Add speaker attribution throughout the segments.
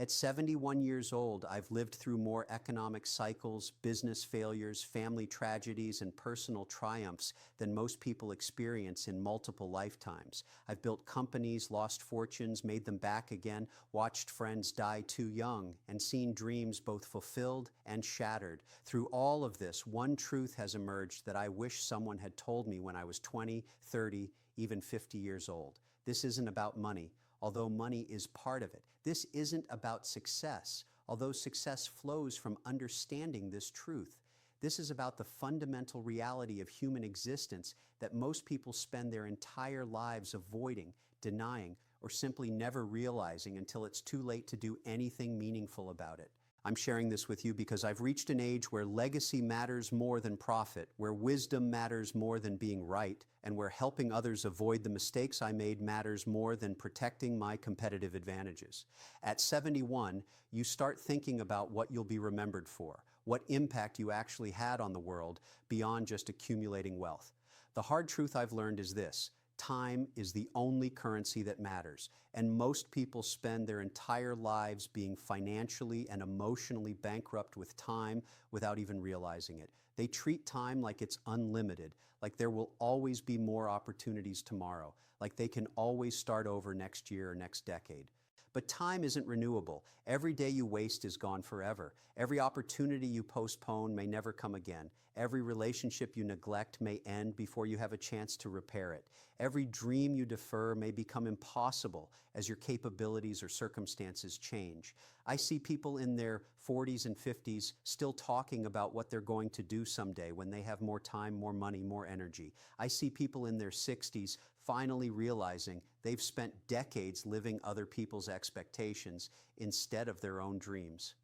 Speaker 1: At 71 years old, I've lived through more economic cycles, business failures, family tragedies, and personal triumphs than most people experience in multiple lifetimes. I've built companies, lost fortunes, made them back again, watched friends die too young, and seen dreams both fulfilled and shattered. Through all of this, one truth has emerged that I wish someone had told me when I was 20, 30, even 50 years old. This isn't about money, although money is part of it. This isn't about success, although success flows from understanding this truth. This is about the fundamental reality of human existence that most people spend their entire lives avoiding, denying, or simply never realizing until it's too late to do anything meaningful about it. I'm sharing this with you because I've reached an age where legacy matters more than profit, where wisdom matters more than being right, and where helping others avoid the mistakes I made matters more than protecting my competitive advantages. At 71, you start thinking about what you'll be remembered for, what impact you actually had on the world beyond just accumulating wealth. The hard truth I've learned is this: time is the only currency that matters, and most people spend their entire lives being financially and emotionally bankrupt with time without even realizing it. They treat time like it's unlimited, like there will always be more opportunities tomorrow, like they can always start over next year or next decade. But time isn't renewable. Every day you waste is gone forever. Every opportunity you postpone may never come again. Every relationship you neglect may end before you have a chance to repair it. Every dream you defer may become impossible as your capabilities or circumstances change. I see people in their 40s and 50s still talking about what they're going to do someday when they have more time, more money, more energy. I see people in their 60s finally realizing they've spent decades living other people's expectations instead of their own dreams.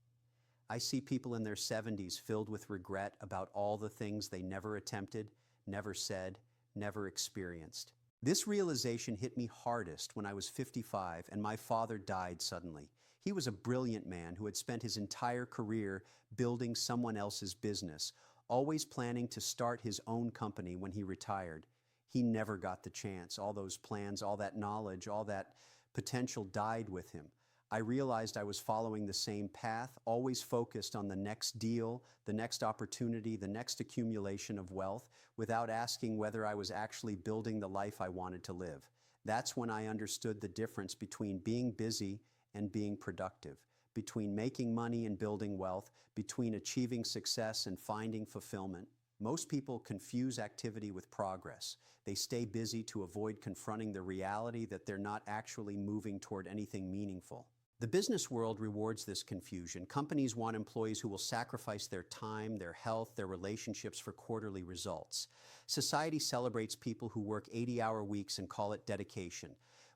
Speaker 1: I see people in their 70s filled with regret about all the things they never attempted, never said, never experienced. This realization hit me hardest when I was 55 and my father died suddenly. He was a brilliant man who had spent his entire career building someone else's business, always planning to start his own company when he retired. He never got the chance. All those plans, all that knowledge, all that potential died with him. I realized I was following the same path, always focused on the next deal, the next opportunity, the next accumulation of wealth, without asking whether I was actually building the life I wanted to live. That's when I understood the difference between being busy and being productive, between making money and building wealth, between achieving success and finding fulfillment. Most people confuse activity with progress. They stay busy to avoid confronting the reality that they're not actually moving toward anything meaningful. The business world rewards this confusion. Companies want employees who will sacrifice their time, their health, their relationships for quarterly results. Society celebrates people who work 80-hour weeks and call it dedication.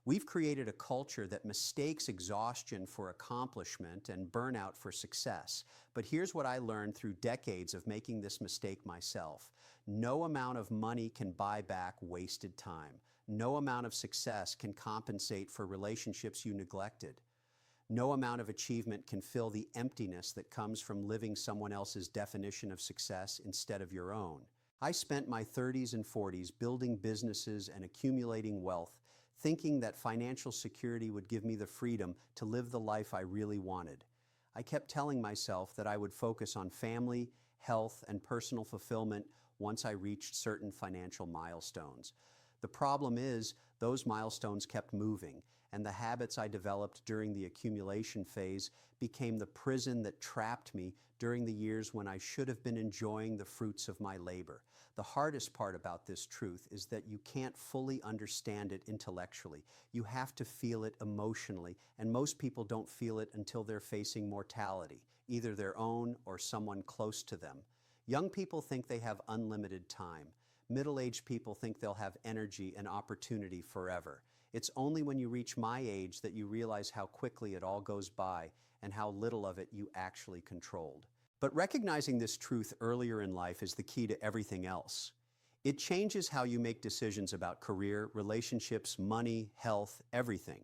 Speaker 1: We've created a culture that mistakes exhaustion for accomplishment and burnout for success. But here's what I learned through decades of making this mistake myself. No amount of money can buy back wasted time. No amount of success can compensate for relationships you neglected. No amount of achievement can fill the emptiness that comes from living someone else's definition of success instead of your own. I spent my 30s and 40s building businesses and accumulating wealth, thinking that financial security would give me the freedom to live the life I really wanted. I kept telling myself that I would focus on family, health, and personal fulfillment once I reached certain financial milestones. The problem is, those milestones kept moving, and the habits I developed during the accumulation phase became the prison that trapped me during the years when I should have been enjoying the fruits of my labor. The hardest part about this truth is that you can't fully understand it intellectually. You have to feel it emotionally, and most people don't feel it until they're facing mortality, either their own or someone close to them. Young people think they have unlimited time. Middle-aged people think they'll have energy and opportunity forever. It's only when you reach my age that you realize how quickly it all goes by and how little of it you actually controlled. But recognizing this truth earlier in life is the key to everything else. It changes how you make decisions about career, relationships, money, health, everything.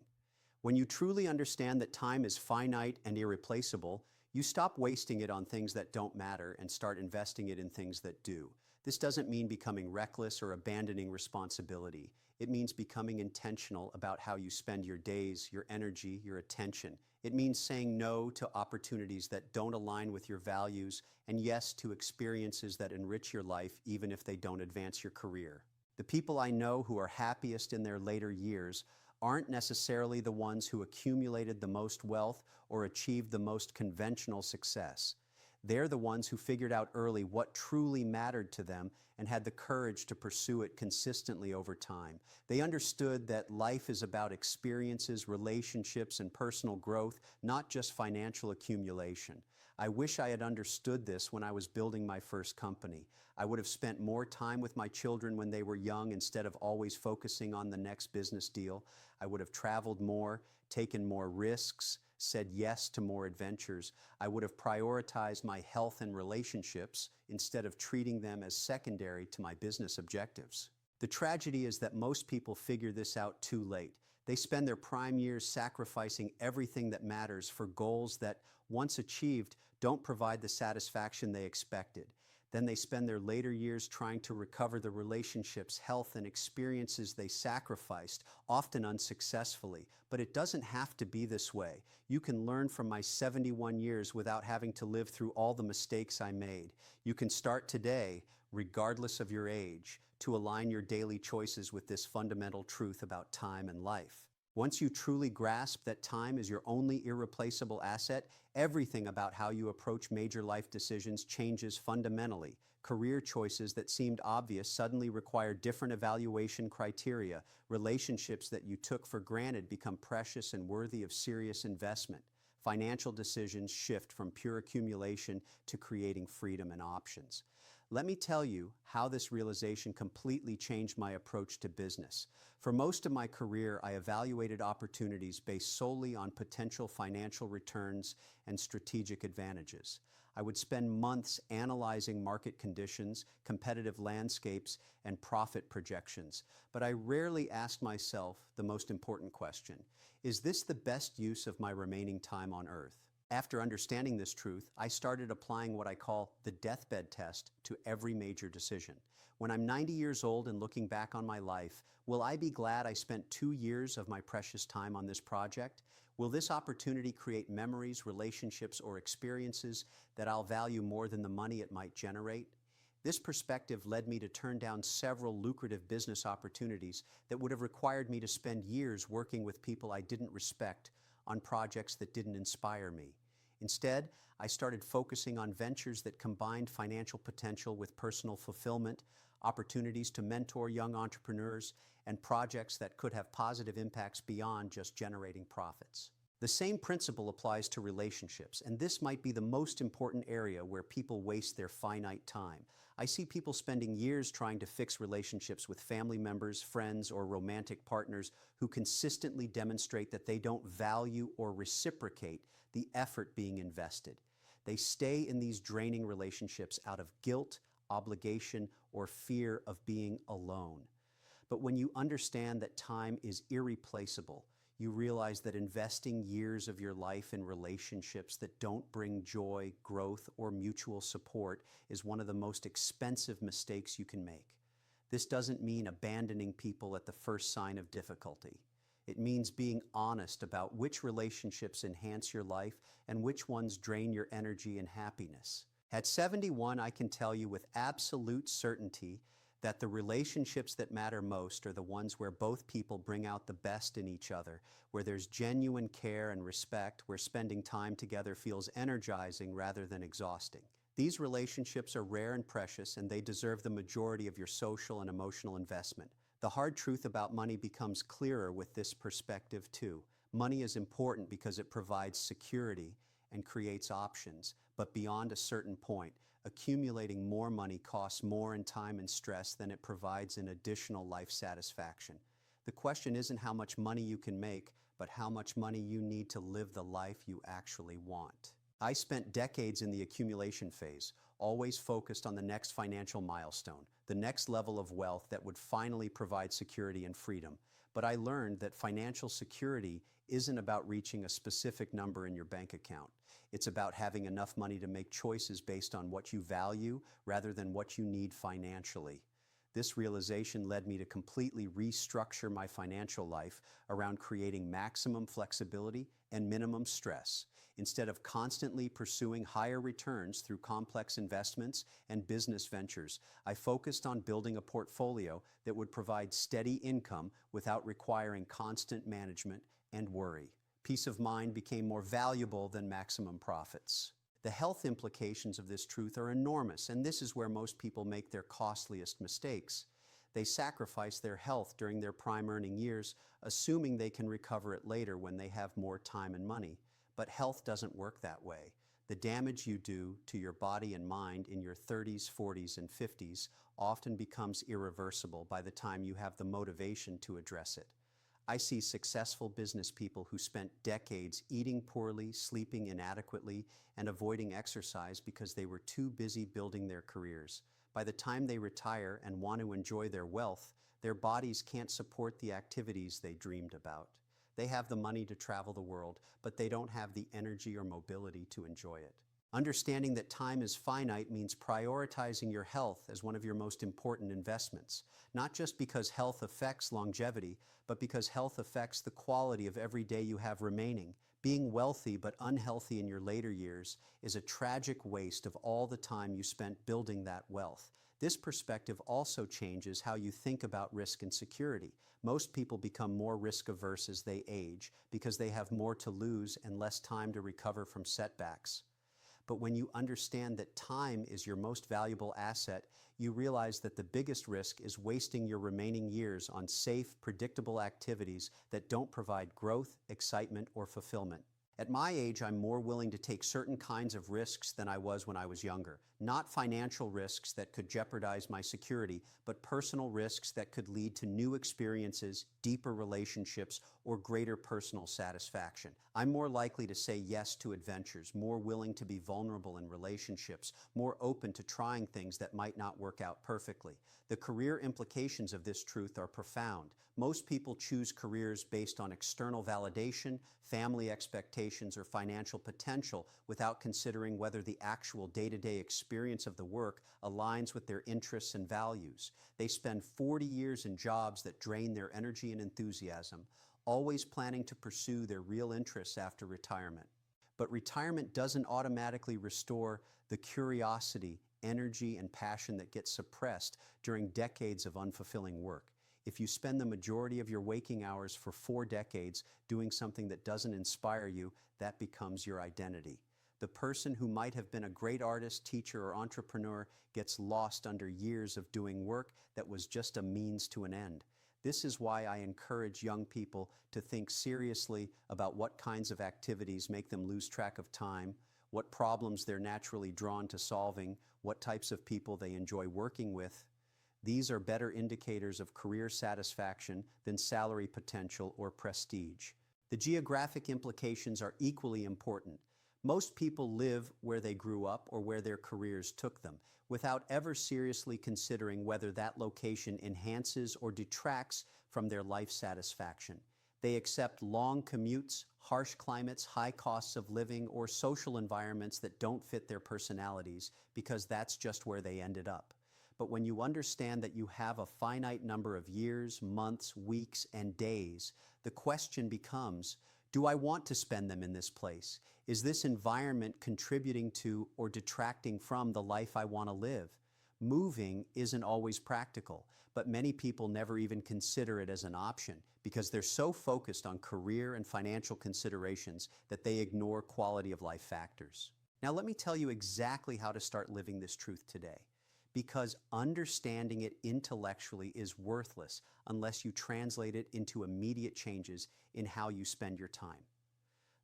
Speaker 1: When you truly understand that time is finite and irreplaceable, you stop wasting it on things that don't matter and start investing it in things that do. This doesn't mean becoming reckless or abandoning responsibility. It means becoming intentional about how you spend your days, your energy, your attention. It means saying no to opportunities that don't align with your values and yes to experiences that enrich your life even if they don't advance your career. The people I know who are happiest in their later years aren't necessarily the ones who accumulated the most wealth or achieved the most conventional success. They're the ones who figured out early what truly mattered to them and had the courage to pursue it consistently over time. They understood that life is about experiences, relationships, and personal growth, not just financial accumulation. I wish I had understood this when I was building my first company. I would have spent more time with my children when they were young instead of always focusing on the next business deal. I would have traveled more, taken more risks, said yes to more adventures. I would have prioritized my health and relationships instead of treating them as secondary to my business objectives. The tragedy is that most people figure this out too late. They spend their prime years sacrificing everything that matters for goals that, once achieved, don't provide the satisfaction they expected. Then they spend their later years trying to recover the relationships, health, and experiences they sacrificed, often unsuccessfully. But it doesn't have to be this way. You can learn from my 71 years without having to live through all the mistakes I made. You can start today, regardless of your age, to align your daily choices with this fundamental truth about time and life. Once you truly grasp that time is your only irreplaceable asset, everything about how you approach major life decisions changes fundamentally. Career choices that seemed obvious suddenly require different evaluation criteria. Relationships that you took for granted become precious and worthy of serious investment. Financial decisions shift from pure accumulation to creating freedom and options. Let me tell you how this realization completely changed my approach to business. For most of my career, I evaluated opportunities based solely on potential financial returns and strategic advantages. I would spend months analyzing market conditions, competitive landscapes, and profit projections, but I rarely asked myself the most important question: is this the best use of my remaining time on Earth? After understanding this truth, I started applying what I call the deathbed test to every major decision. When I'm 90 years old and looking back on my life, will I be glad I spent 2 years of my precious time on this project? Will this opportunity create memories, relationships, or experiences that I'll value more than the money it might generate? This perspective led me to turn down several lucrative business opportunities that would have required me to spend years working with people I didn't respect on projects that didn't inspire me. Instead, I started focusing on ventures that combined financial potential with personal fulfillment, opportunities to mentor young entrepreneurs, and projects that could have positive impacts beyond just generating profits. The same principle applies to relationships, and this might be the most important area where people waste their finite time. I see people spending years trying to fix relationships with family members, friends, or romantic partners who consistently demonstrate that they don't value or reciprocate the effort being invested. They stay in these draining relationships out of guilt, obligation, or fear of being alone. But when you understand that time is irreplaceable, you realize that investing years of your life in relationships that don't bring joy, growth, or mutual support is one of the most expensive mistakes you can make. This doesn't mean abandoning people at the first sign of difficulty. It means being honest about which relationships enhance your life and which ones drain your energy and happiness. At 71, I can tell you with absolute certainty that the relationships that matter most are the ones where both people bring out the best in each other, where there's genuine care and respect, where spending time together feels energizing rather than exhausting. These relationships are rare and precious, and they deserve the majority of your social and emotional investment. The hard truth about money becomes clearer with this perspective too. Money is important because it provides security and creates options, but beyond a certain point, accumulating more money costs more in time and stress than it provides in additional life satisfaction. The question isn't how much money you can make, but how much money you need to live the life you actually want. I spent decades in the accumulation phase, always focused on the next financial milestone, the next level of wealth that would finally provide security and freedom. But I learned that financial security isn't about reaching a specific number in your bank account. It's about having enough money to make choices based on what you value rather than what you need financially. This realization led me to completely restructure my financial life around creating maximum flexibility and minimum stress. Instead of constantly pursuing higher returns through complex investments and business ventures, I focused on building a portfolio that would provide steady income without requiring constant management and worry. Peace of mind became more valuable than maximum profits. The health implications of this truth are enormous, and this is where most people make their costliest mistakes. They sacrifice their health during their prime earning years, assuming they can recover it later when they have more time and money. But health doesn't work that way. The damage you do to your body and mind in your 30s, 40s, and 50s often becomes irreversible by the time you have the motivation to address it. I see successful business people who spent decades eating poorly, sleeping inadequately, and avoiding exercise because they were too busy building their careers. By the time they retire and want to enjoy their wealth, their bodies can't support the activities they dreamed about. They have the money to travel the world, but they don't have the energy or mobility to enjoy it. Understanding that time is finite means prioritizing your health as one of your most important investments, not just because health affects longevity, but because health affects the quality of every day you have remaining. Being wealthy but unhealthy in your later years is a tragic waste of all the time you spent building that wealth. This perspective also changes how you think about risk and security. Most people become more risk-averse as they age because they have more to lose and less time to recover from setbacks. But when you understand that time is your most valuable asset, you realize that the biggest risk is wasting your remaining years on safe, predictable activities that don't provide growth, excitement, or fulfillment. At my age, I'm more willing to take certain kinds of risks than I was when I was younger. Not financial risks that could jeopardize my security, but personal risks that could lead to new experiences, deeper relationships, or greater personal satisfaction. I'm more likely to say yes to adventures, more willing to be vulnerable in relationships, more open to trying things that might not work out perfectly. The career implications of this truth are profound. Most people choose careers based on external validation, family expectations, or financial potential without considering whether the actual day-to-day experience of the work aligns with their interests and values. They spend 40 years in jobs that drain their energy and enthusiasm, always planning to pursue their real interests after retirement. But retirement doesn't automatically restore the curiosity, energy, and passion that gets suppressed during decades of unfulfilling work. If you spend the majority of your waking hours for 4 decades doing something that doesn't inspire you, that becomes your identity. The person who might have been a great artist, teacher, or entrepreneur gets lost under years of doing work that was just a means to an end. This is why I encourage young people to think seriously about what kinds of activities make them lose track of time, what problems they're naturally drawn to solving, what types of people they enjoy working with. These are better indicators of career satisfaction than salary potential or prestige. The geographic implications are equally important. Most people live where they grew up or where their careers took them, without ever seriously considering whether that location enhances or detracts from their life satisfaction. They accept long commutes, harsh climates, high costs of living, or social environments that don't fit their personalities because that's just where they ended up. But when you understand that you have a finite number of years, months, weeks, and days, the question becomes, do I want to spend them in this place? Is this environment contributing to or detracting from the life I want to live? Moving isn't always practical, but many people never even consider it as an option because they're so focused on career and financial considerations that they ignore quality of life factors. Now let me tell you exactly how to start living this truth today. Because understanding it intellectually is worthless unless you translate it into immediate changes in how you spend your time.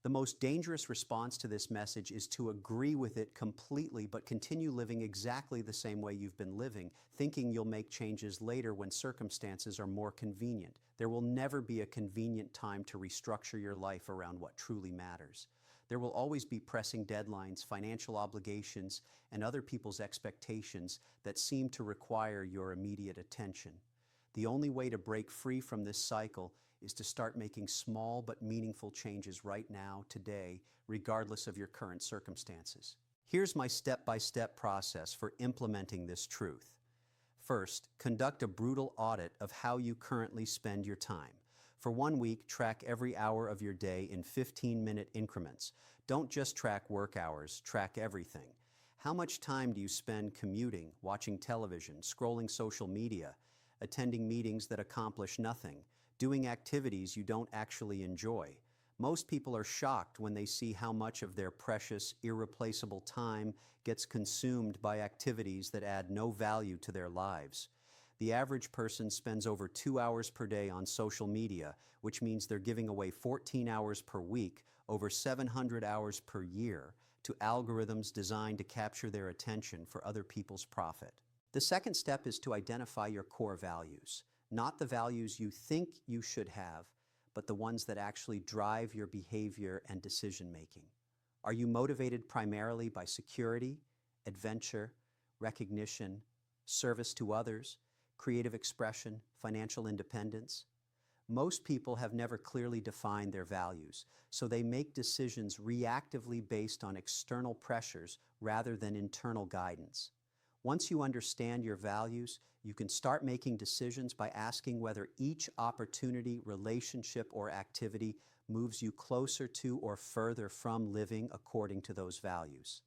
Speaker 1: The most dangerous response to this message is to agree with it completely but continue living exactly the same way you've been living, thinking you'll make changes later when circumstances are more convenient. There will never be a convenient time to restructure your life around what truly matters. There will always be pressing deadlines, financial obligations, and other people's expectations that seem to require your immediate attention. The only way to break free from this cycle is to start making small but meaningful changes right now, today, regardless of your current circumstances. Here's my step-by-step process for implementing this truth. First, conduct a brutal audit of how you currently spend your time. For 1 week, track every hour of your day in 15-minute increments. Don't just track work hours, track everything. How much time do you spend commuting, watching television, scrolling social media, attending meetings that accomplish nothing, doing activities you don't actually enjoy? Most people are shocked when they see how much of their precious, irreplaceable time gets consumed by activities that add no value to their lives. The average person spends over 2 hours per day on social media, which means they're giving away 14 hours per week, over 700 hours per year, to algorithms designed to capture their attention for other people's profit. The second step is to identify your core values, not the values you think you should have, but the ones that actually drive your behavior and decision-making. Are you motivated primarily by security, adventure, recognition, service to others, creative expression, financial independence? Most people have never clearly defined their values, so they make decisions reactively based on external pressures rather than internal guidance. Once you understand your values, you can start making decisions by asking whether each opportunity, relationship, or activity moves you closer to or further from living according to those values.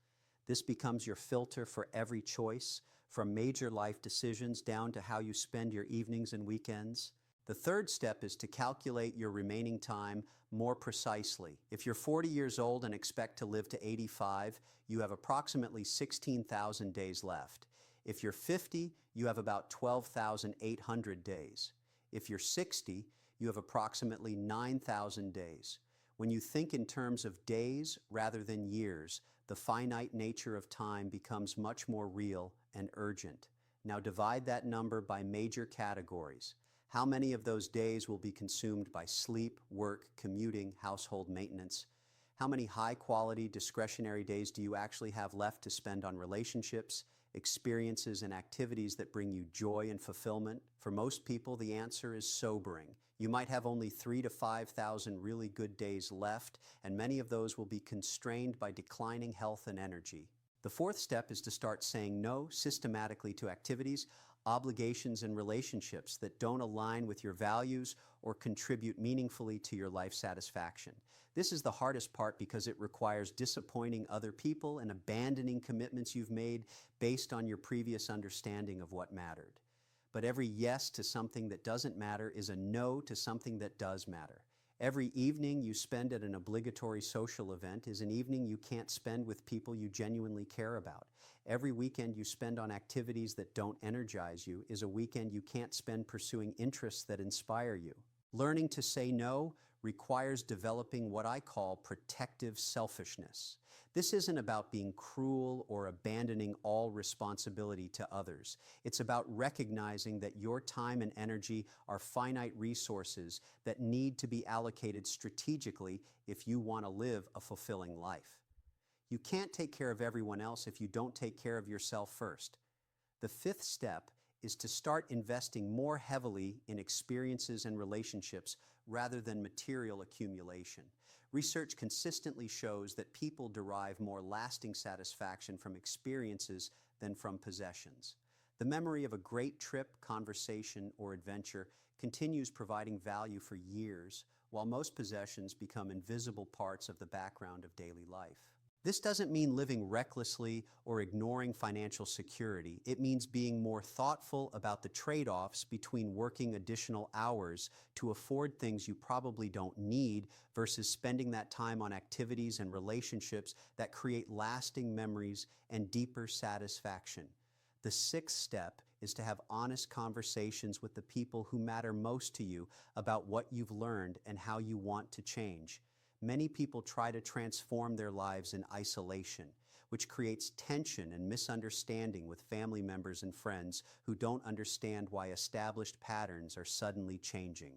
Speaker 1: This becomes your filter for every choice, from major life decisions down to how you spend your evenings and weekends. The third step is to calculate your remaining time more precisely. If you're 40 years old and expect to live to 85, you have approximately 16,000 days left. If you're 50, you have about 12,800 days. If you're 60, you have approximately 9,000 days. When you think in terms of days rather than years, the finite nature of time becomes much more real and urgent. Now divide that number by major categories. How many of those days will be consumed by sleep, work, commuting, household maintenance? How many high-quality discretionary days do you actually have left to spend on relationships, experiences, and activities that bring you joy and fulfillment? For most people, the answer is sobering. You might have only 3,000 to 5,000 really good days left, and many of those will be constrained by declining health and energy. The fourth step is to start saying no systematically to activities, obligations, and relationships that don't align with your values or contribute meaningfully to your life satisfaction. This is the hardest part because it requires disappointing other people and abandoning commitments you've made based on your previous understanding of what mattered. But every yes to something that doesn't matter is a no to something that does matter. Every evening you spend at an obligatory social event is an evening you can't spend with people you genuinely care about. Every weekend you spend on activities that don't energize you is a weekend you can't spend pursuing interests that inspire you. Learning to say no requires developing what I call protective selfishness. This isn't about being cruel or abandoning all responsibility to others. It's about recognizing that your time and energy are finite resources that need to be allocated strategically if you want to live a fulfilling life. You can't take care of everyone else if you don't take care of yourself first. The fifth step is to start investing more heavily in experiences and relationships rather than material accumulation. Research consistently shows that people derive more lasting satisfaction from experiences than from possessions. The memory of a great trip, conversation, or adventure continues providing value for years, while most possessions become invisible parts of the background of daily life. This doesn't mean living recklessly or ignoring financial security. It means being more thoughtful about the trade-offs between working additional hours to afford things you probably don't need versus spending that time on activities and relationships that create lasting memories and deeper satisfaction. The sixth step is to have honest conversations with the people who matter most to you about what you've learned and how you want to change. Many people try to transform their lives in isolation, which creates tension and misunderstanding with family members and friends who don't understand why established patterns are suddenly changing.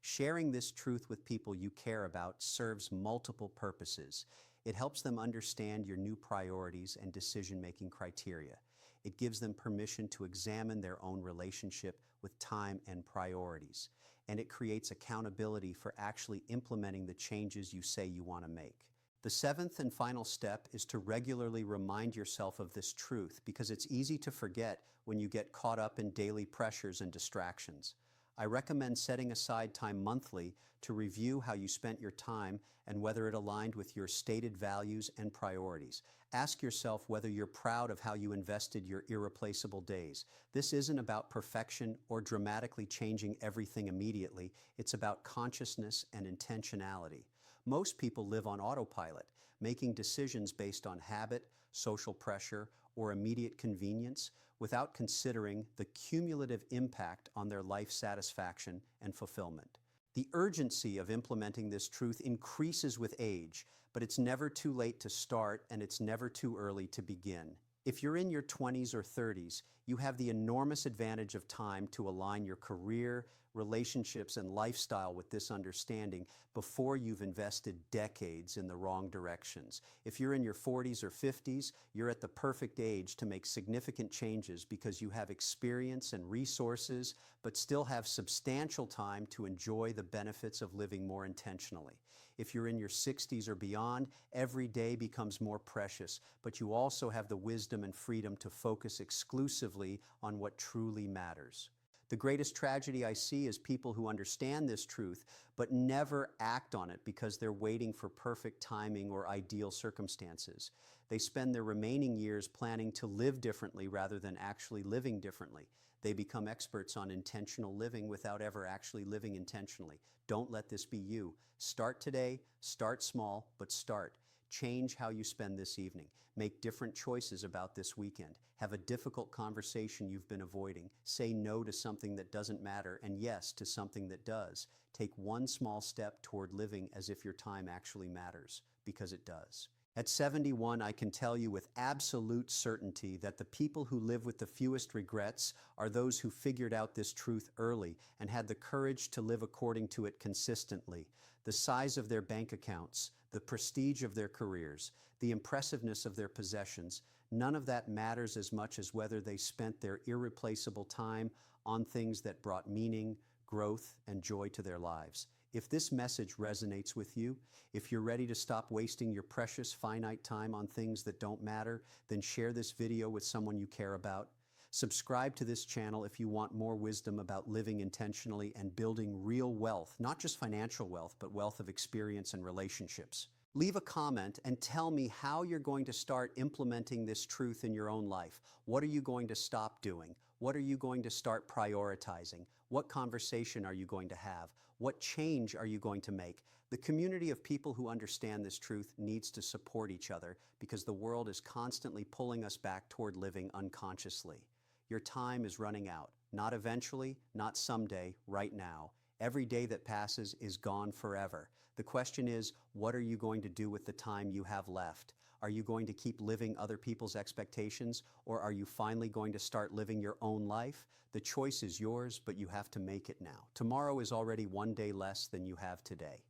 Speaker 1: Sharing this truth with people you care about serves multiple purposes. It helps them understand your new priorities and decision-making criteria. It gives them permission to examine their own relationship with time and priorities. And it creates accountability for actually implementing the changes you say you want to make. The seventh and final step is to regularly remind yourself of this truth because it's easy to forget when you get caught up in daily pressures and distractions. I recommend setting aside time monthly to review how you spent your time and whether it aligned with your stated values and priorities. Ask yourself whether you're proud of how you invested your irreplaceable days. This isn't about perfection or dramatically changing everything immediately. It's about consciousness and intentionality. Most people live on autopilot, making decisions based on habit, social pressure, or immediate convenience without considering the cumulative impact on their life satisfaction and fulfillment. The urgency of implementing this truth increases with age, but it's never too late to start and it's never too early to begin. If you're in your 20s or 30s, you have the enormous advantage of time to align your career, relationships, and lifestyle with this understanding before you've invested decades in the wrong directions. If you're in your 40s or 50s, you're at the perfect age to make significant changes because you have experience and resources, but still have substantial time to enjoy the benefits of living more intentionally. If you're in your 60s or beyond, every day becomes more precious, but you also have the wisdom and freedom to focus exclusively on what truly matters. The greatest tragedy I see is people who understand this truth but never act on it because they're waiting for perfect timing or ideal circumstances. They spend their remaining years planning to live differently rather than actually living differently. They become experts on intentional living without ever actually living intentionally. Don't let this be you. Start today, start small, but start. Change how you spend this evening. Make different choices about this weekend. Have a difficult conversation you've been avoiding. Say no to something that doesn't matter and yes to something that does. Take one small step toward living as if your time actually matters, because it does. At 71, I can tell you with absolute certainty that the people who live with the fewest regrets are those who figured out this truth early and had the courage to live according to it consistently. The size of their bank accounts, the prestige of their careers, the impressiveness of their possessions, none of that matters as much as whether they spent their irreplaceable time on things that brought meaning, growth, and joy to their lives. If this message resonates with you, if you're ready to stop wasting your precious finite time on things that don't matter, then share this video with someone you care about. Subscribe to this channel if you want more wisdom about living intentionally and building real wealth, not just financial wealth, but wealth of experience and relationships. Leave a comment and tell me how you're going to start implementing this truth in your own life. What are you going to stop doing? What are you going to start prioritizing? What conversation are you going to have? What change are you going to make? The community of people who understand this truth needs to support each other because the world is constantly pulling us back toward living unconsciously. Your time is running out. Not eventually, not someday, right now. Every day that passes is gone forever. The question is, what are you going to do with the time you have left? Are you going to keep living other people's expectations, or are you finally going to start living your own life? The choice is yours, but you have to make it now. Tomorrow is already one day less than you have today.